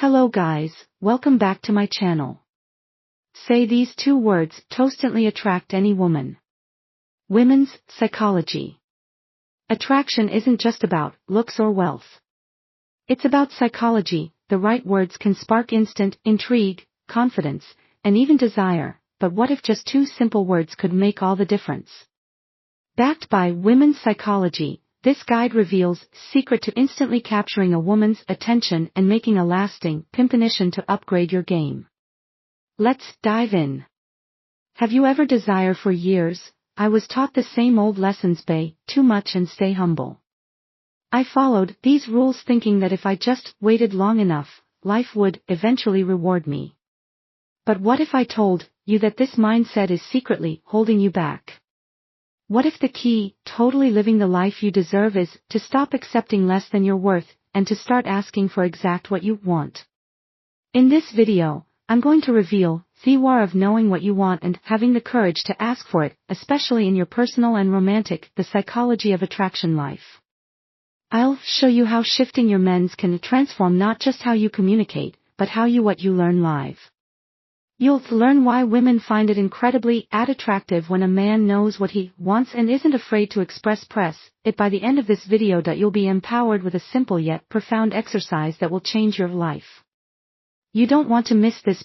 Hello guys, welcome back to my channel. Say these two words to instantly attract any woman. Women's psychology. Attraction isn't just about looks or wealth. It's about psychology. The right words can spark instant intrigue, confidence, and even desire, but what if just two simple words could make all the difference? Backed by Women's Psychology, this guide reveals secret to instantly capturing a woman's attention and making a lasting pimpinition to upgrade your game. Let's dive in. Have you ever desired for years? I was taught the same old lessons: pay too much and stay humble. I followed these rules thinking that if I just waited long enough, life would eventually reward me. But what if I told you that this mindset is secretly holding you back? What if the key to totally living the life you deserve is to stop accepting less than your worth and to start asking for exact what you want? In this video, I'm going to reveal the power of knowing what you want and having the courage to ask for it, especially in your personal and romantic, the psychology of attraction life. I'll show you how shifting your men's can transform not just how you communicate, but how you learn live. You'll learn why women find it incredibly attractive when a man knows what he wants and isn't afraid to express it. By the end of this video you'll be empowered with a simple yet profound exercise that will change your life. You don't want to miss this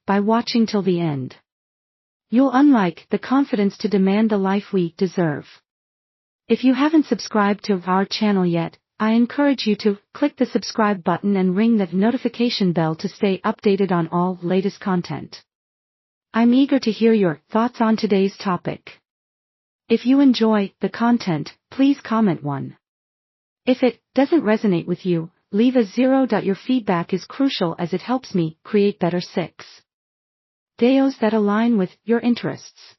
by watching till the end. You'll unlock the confidence to demand the life we deserve. If you haven't subscribed to our channel yet, I encourage you to click the subscribe button and ring that notification bell to stay updated on all latest content. I'm eager to hear your thoughts on today's topic. If you enjoy the content, please comment 1. If it doesn't resonate with you, leave a 0. Your feedback is crucial as it helps me create better 6 videos that align with your interests.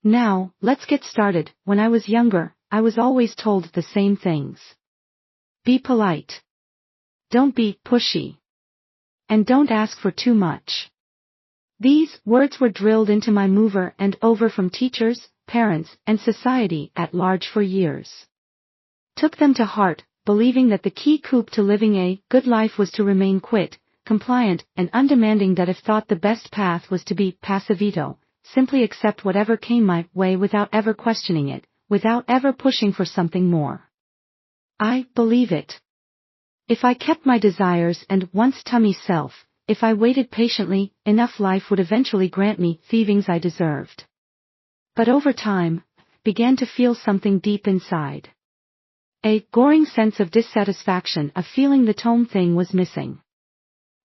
Now, let's get started. When I was younger, I was always told the same things. Be polite. Don't be pushy. And don't ask for too much. These words were drilled into my over and over from teachers, parents, and society at large for years. Took them to heart, believing that the key to living a good life was to remain quiet, compliant, and undemanding, that if thought the best path was to be passivito, simply accept whatever came my way without ever questioning it, without ever pushing for something more. I believe it. If I kept my desires and wants to myself, if I waited patiently enough, life would eventually grant me the things I deserved. But over time, I began to feel something deep inside. A growing sense of dissatisfaction, a feeling the tone thing was missing.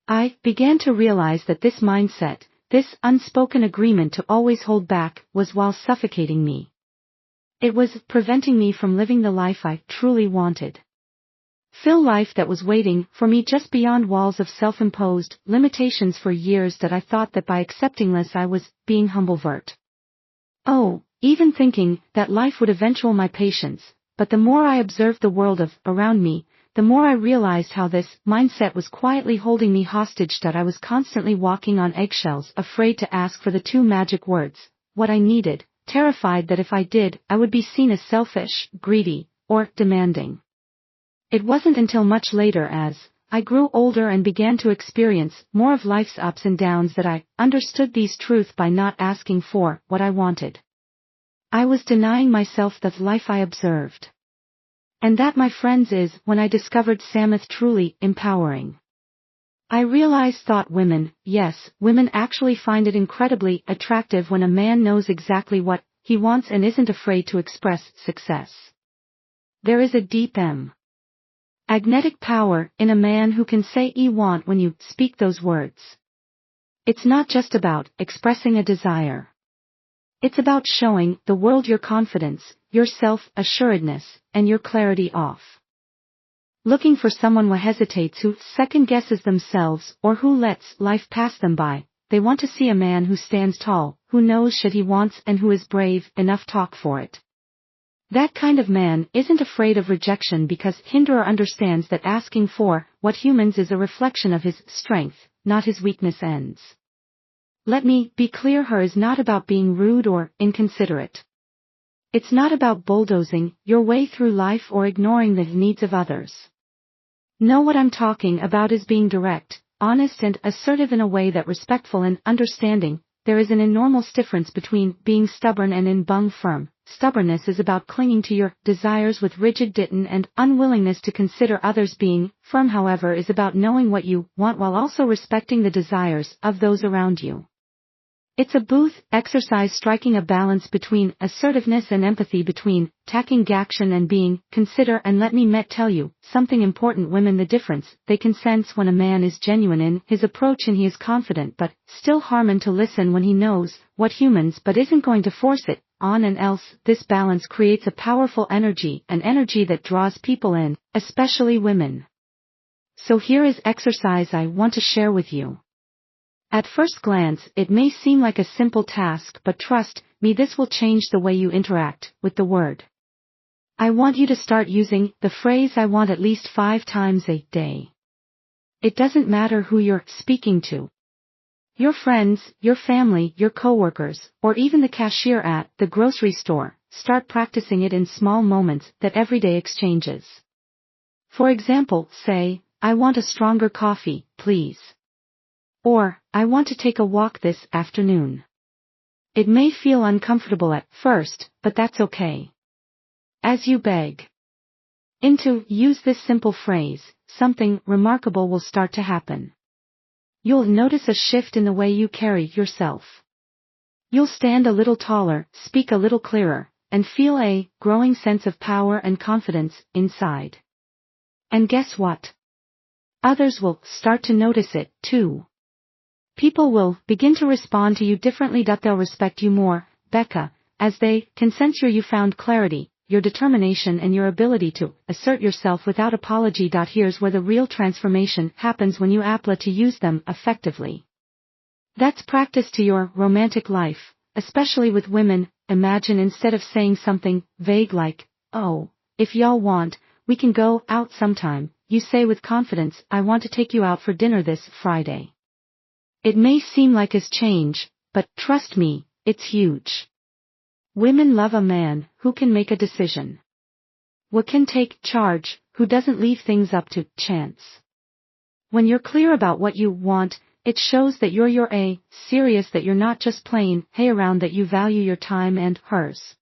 I began to realize that this mindset, this unspoken agreement to always hold back, was while suffocating me. It was preventing me from living the life I truly wanted. Fill life that was waiting for me just beyond walls of self-imposed limitations for years, that I thought that by accepting less I was being humble. Even thinking that life would eventually my patience, but the more I observed the world around me, the more I realized how this mindset was quietly holding me hostage, that I was constantly walking on eggshells, afraid to ask for the 2 magic words, what I needed, terrified that if I did, I would be seen as selfish, greedy, or demanding. It wasn't until much later, as I grew older and began to experience more of life's ups and downs, that I understood these truths. By not asking for what I wanted, I was denying myself the life I observed. And that, my friends, is when I discovered something truly empowering. I realized women actually find it incredibly attractive when a man knows exactly what he wants and isn't afraid to express success. There is a deep magnetic power in a man who can say "I want" when you speak those words. It's not just about expressing a desire. It's about showing the world your confidence, your self-assuredness, and your clarity. Looking for someone who hesitates, who second-guesses themselves, or who lets life pass them by. They want to see a man who stands tall, who knows what he wants, and who is brave enough to talk for it. That kind of man isn't afraid of rejection, because he understands that asking for what humans is a reflection of his strength, not his weakness. Let me be clear, her is not about being rude or inconsiderate. It's not about bulldozing your way through life or ignoring the needs of others. No, what I'm talking about is being direct, honest and assertive in a way that respectful and understanding. There is an enormous difference between being stubborn and being firm. Stubbornness is about clinging to your desires with rigid determination and unwillingness to consider others. Being firm, however, is about knowing what you want while also respecting the desires of those around you. It's a both exercise striking a balance between assertiveness and empathy, between taking action and being consider. And let me tell you something important, women, the difference. They can sense when a man is genuine in his approach and he is confident but still hardened to listen when he knows what humans but isn't going to force it on and else. This balance creates a powerful energy, an energy that draws people in, especially women. So here is exercise I want to share with you. At first glance, it may seem like a simple task, but trust me, this will change the way you interact with the word. I want you to start using the phrase "I want" at least 5 times a day. It doesn't matter who you're speaking to. Your friends, your family, your coworkers, or even the cashier at the grocery store. Start practicing it in small moments, that everyday exchanges. For example, say, "I want a stronger coffee, please." Or, "I want to take a walk this afternoon." It may feel uncomfortable at first, but that's okay. As you beg into use this simple phrase, something remarkable will start to happen. You'll notice a shift in the way you carry yourself. You'll stand a little taller, speak a little clearer, and feel a growing sense of power and confidence inside. And guess what? Others will start to notice it, too. People will begin to respond to you differently. They'll respect you more, Becca, as they can sense your newfound clarity, your determination, and your ability to assert yourself without apology. Here's where the real transformation happens, when you apply to use them effectively. That's practice to your romantic life, especially with women. Imagine, instead of saying something vague like, "Oh, if y'all want, we can go out sometime," you say with confidence, "I want to take you out for dinner this Friday." It may seem like a change, but trust me, it's huge. Women love a man who can make a decision, who can take charge, who doesn't leave things up to chance. When you're clear about what you want, it shows that you're serious, that you're not just playing around, that you value your time and hers.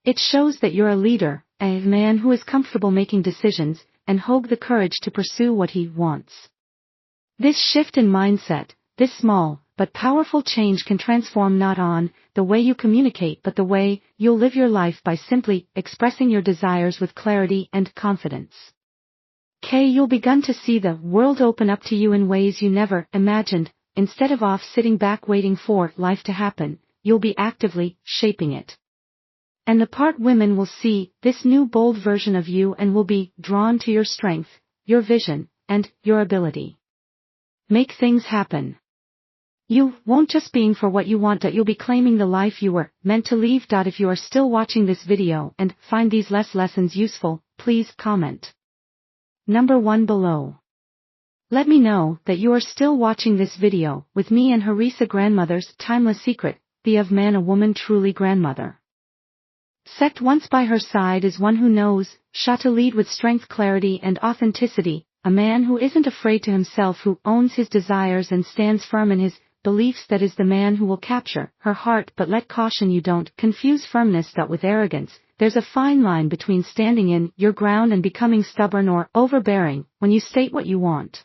It shows that you're a leader, a man who is comfortable making decisions, and has the courage to pursue what he wants. This shift in mindset, this small but powerful change, can transform not on the way you communicate but the way you'll live your life, by simply expressing your desires with clarity and confidence. You'll begin to see the world open up to you in ways you never imagined. Instead of sitting back waiting for life to happen, you'll be actively shaping it. And the part women will see this new bold version of you and will be drawn to your strength, your vision, and your ability. Make things happen. You won't just being for what you want, you'll be claiming the life you were meant to live. If you are still watching this video and find these lessons useful, please comment number 1 below. Let me know that you are still watching this video with me and Harissa. Grandmother's timeless secret, the of man, a woman truly grandmother. Set once by her side is one who knows to lead with strength, clarity, and authenticity, a man who isn't afraid to himself, who owns his desires and stands firm in his beliefs. That is the man who will capture her heart. But let caution you don't confuse firmness with arrogance. There's a fine line between standing in your ground and becoming stubborn or overbearing when you state what you want.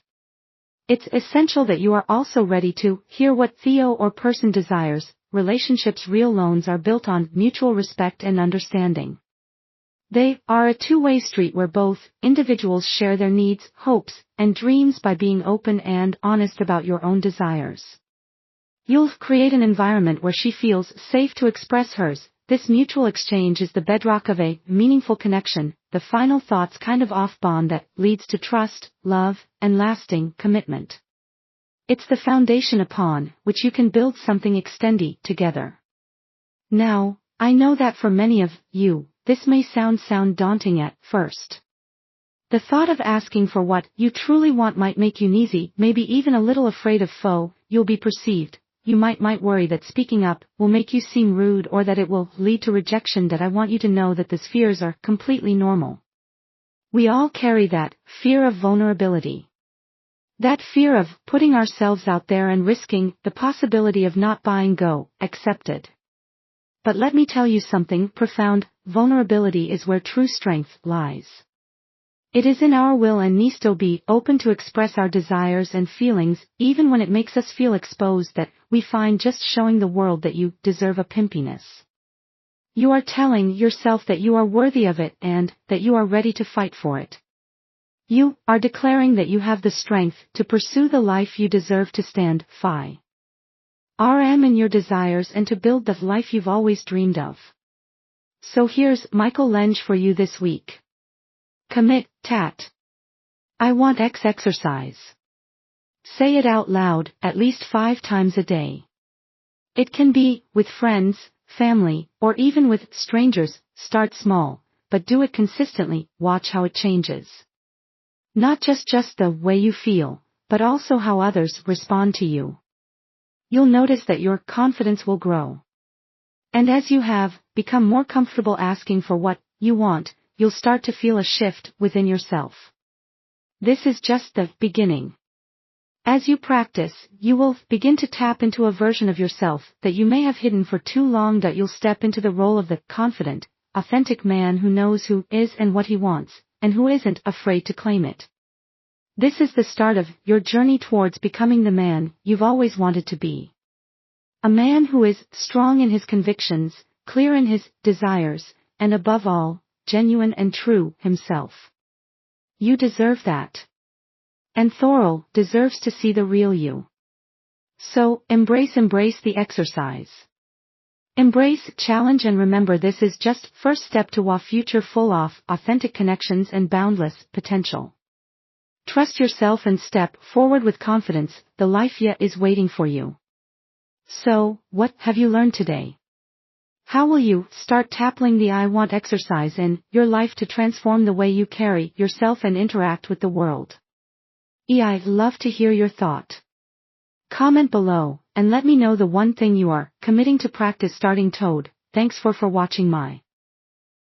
It's essential that you are also ready to hear what Theo or person desires. Relationships, real loans, are built on mutual respect and understanding. They are a two-way street where both individuals share their needs, hopes, and dreams by being open and honest about your own desires. You'll create an environment where she feels safe to express hers. This mutual exchange is the bedrock of a meaningful connection, the final thoughts kind of off bond that leads to trust, love, and lasting commitment. It's the foundation upon which you can build something extended together. Now, I know that for many of you, this may sound daunting at first. The thought of asking for what you truly want might make you uneasy, maybe even a little afraid of you'll be perceived. You might worry that speaking up will make you seem rude or that it will lead to rejection. That I want you to know that these fears are completely normal. We all carry that fear of vulnerability. That fear of putting ourselves out there and risking the possibility of not buying accepted. But let me tell you something profound, vulnerability is where true strength lies. It is in our will and needs to be open to express our desires and feelings, even when it makes us feel exposed that we find just showing the world that you deserve a pimpiness. You are telling yourself that you are worthy of it and that you are ready to fight for it. You are declaring that you have the strength to pursue the life you deserve to stand firm in your desires and to build the life you've always dreamed of. So here's Michael Lenge for you this week. Commit, I want exercise. Say it out loud, at least 5 times a day. It can be with friends, family, or even with strangers. Start small, but do it consistently. Watch how it changes. Not just the way you feel, but also how others respond to you. You'll notice that your confidence will grow. And as you have become more comfortable asking for what you want, you'll start to feel a shift within yourself. This is just the beginning. As you practice, you will begin to tap into a version of yourself that you may have hidden for too long. That you'll step into the role of the confident, authentic man who knows who is and what he wants, and who isn't afraid to claim it. This is the start of your journey towards becoming the man you've always wanted to be. A man who is strong in his convictions, clear in his desires, and above all, genuine and true himself. You deserve that. And Thorol deserves to see the real you. So, embrace the exercise. Embrace challenge and remember this is just first step to a future full of authentic connections and boundless potential. Trust yourself and step forward with confidence, the life is waiting for you. So, what have you learned today? How will you start tackling the I want exercise in your life to transform the way you carry yourself and interact with the world? I'd love to hear your thought. Comment below, and let me know the one thing you are committing to practice starting. Thanks for watching my